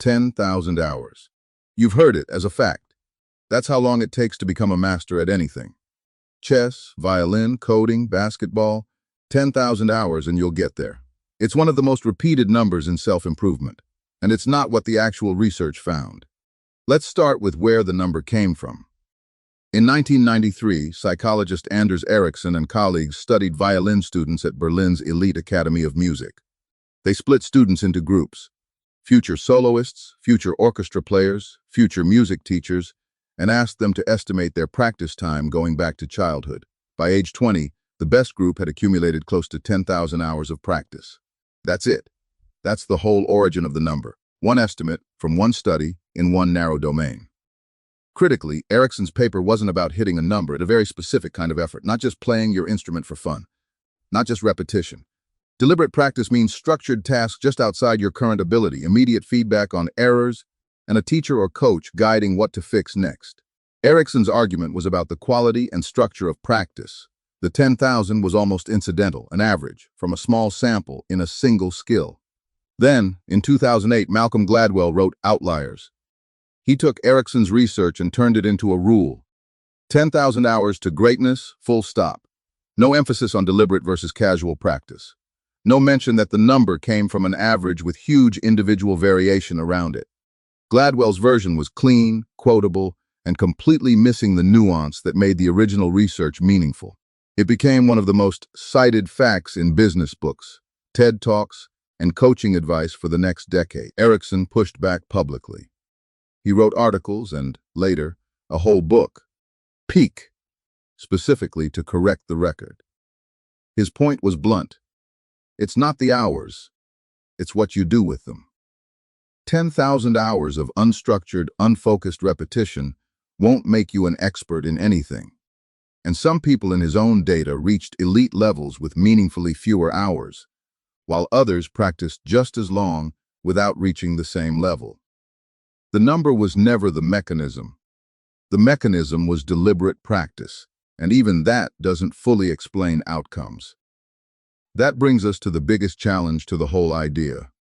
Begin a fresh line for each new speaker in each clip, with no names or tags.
10,000 hours. You've heard it as a fact. That's how long it takes to become a master at anything. Chess, violin, coding, basketball, 10,000 hours and you'll get there. It's one of the most repeated numbers in self-improvement, and it's not what the actual research found. Let's start with where the number came from. In 1993, psychologist Anders Ericsson and colleagues studied violin students at Berlin's elite Academy of Music. They split students into groups: future soloists, future orchestra players, future music teachers, and asked them to estimate their practice time going back to childhood. By age 20, the best group had accumulated close to 10,000 hours of practice. That's it. That's the whole origin of the number. One estimate from one study in one narrow domain. Critically, Ericsson's paper wasn't about hitting a number, it's a very specific kind of effort, not just playing your instrument for fun, not just repetition. Deliberate practice means structured tasks just outside your current ability, immediate feedback on errors, and a teacher or coach guiding what to fix next. Ericsson's argument was about the quality and structure of practice. The 10,000 was almost incidental, an average, from a small sample in a single skill. Then, in 2008, Malcolm Gladwell wrote Outliers. He took Ericsson's research and turned it into a rule. 10,000 hours to greatness, full stop. No emphasis on deliberate versus casual practice. No mention that the number came from an average with huge individual variation around it. Gladwell's version was clean, quotable, and completely missing the nuance that made the original research meaningful. It became one of the most cited facts in business books, TED Talks, and coaching advice for the next decade. Ericsson pushed back publicly. He wrote articles and, later, a whole book, Peak, specifically to correct the record. His point was blunt. It's not the hours, it's what you do with them. 10,000 hours of unstructured, unfocused repetition won't make you an expert in anything. And some people in his own data reached elite levels with meaningfully fewer hours, while others practiced just as long without reaching the same level. The number was never the mechanism. The mechanism was deliberate practice, and even that doesn't fully explain outcomes. That brings us to the biggest challenge to the whole idea.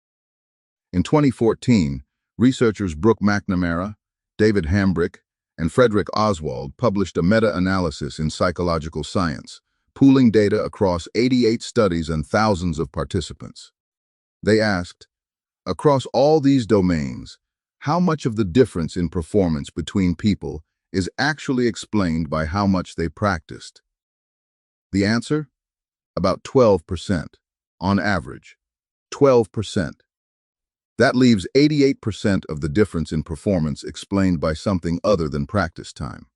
In 2014, researchers Brooke Macnamara, David Hambrick, and Frederick Oswald published a meta-analysis in Psychological Science, pooling data across 88 studies and thousands of participants. They asked, across all these domains, how much of the difference in performance between people is actually explained by how much they practiced? The answer? About 12%, on average. 12%. That leaves 88% of the difference in performance explained by something other than practice time.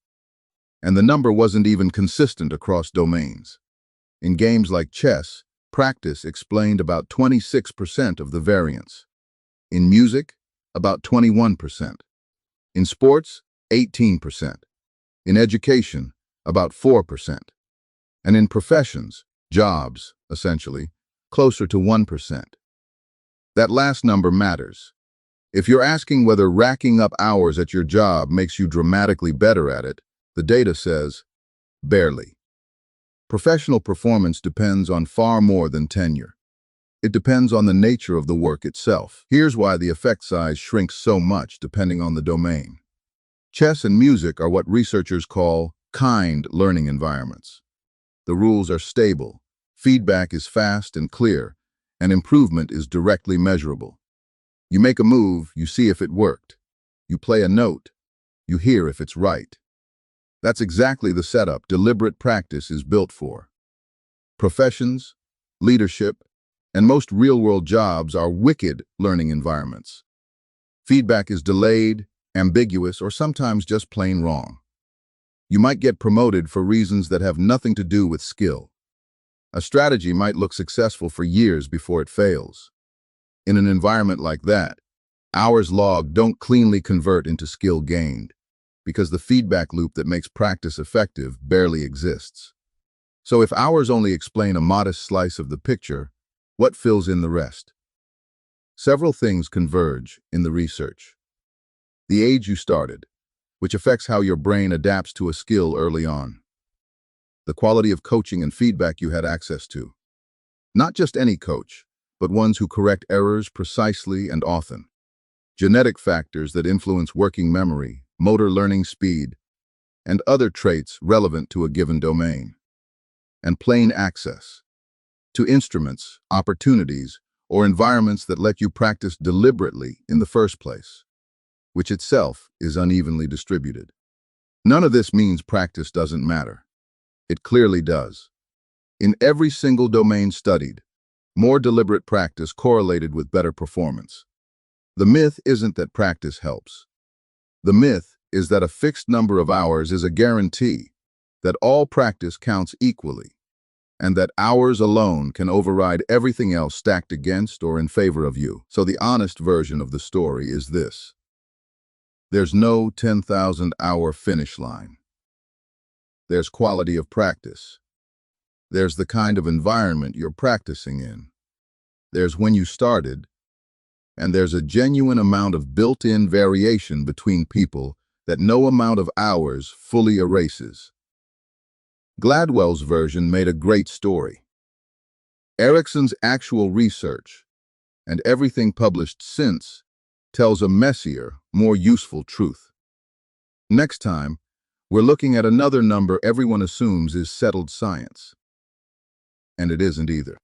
And the number wasn't even consistent across domains. In games like chess, practice explained about 26% of the variance. In music, about 21%. In sports, 18%. In education, about 4%. And in professions, jobs, essentially, closer to 1%. That last number matters. If you're asking whether racking up hours at your job makes you dramatically better at it, the data says, barely. Professional performance depends on far more than tenure. It depends on the nature of the work itself. Here's why the effect size shrinks so much depending on the domain. Chess and music are what researchers call kind learning environments. The rules are stable, feedback is fast and clear, and improvement is directly measurable. You make a move, you see if it worked. You play a note, you hear if it's right. That's exactly the setup deliberate practice is built for. Professions, leadership, and most real-world jobs are wicked learning environments. Feedback is delayed, ambiguous, or sometimes just plain wrong. You might get promoted for reasons that have nothing to do with skill. A strategy might look successful for years before it fails. In an environment like that, hours logged don't cleanly convert into skill gained, because the feedback loop that makes practice effective barely exists. So if hours only explain a modest slice of the picture, what fills in the rest? Several things converge in the research. The age you started, which affects how your brain adapts to a skill early on. The quality of coaching and feedback you had access to. Not just any coach, but ones who correct errors precisely and often. genetic factors that influence working memory, motor learning speed, and other traits relevant to a given domain, and plain access to instruments, opportunities, or environments that let you practice deliberately in the first place, which itself is unevenly distributed. None of this means practice doesn't matter. It clearly does. In every single domain studied, more deliberate practice correlated with better performance. The myth isn't that practice helps. The myth is that a fixed number of hours is a guarantee that all practice counts equally, and that hours alone can override everything else stacked against or in favor of you. So the honest version of the story is this. There's no 10,000-hour finish line. There's quality of practice. There's the kind of environment you're practicing in. There's when you started, and there's a genuine amount of built-in variation between people that no amount of hours fully erases. Gladwell's version made a great story. Ericsson's actual research, and everything published since, tells a messier, more useful truth. Next time, we're looking at another number everyone assumes is settled science. And it isn't either.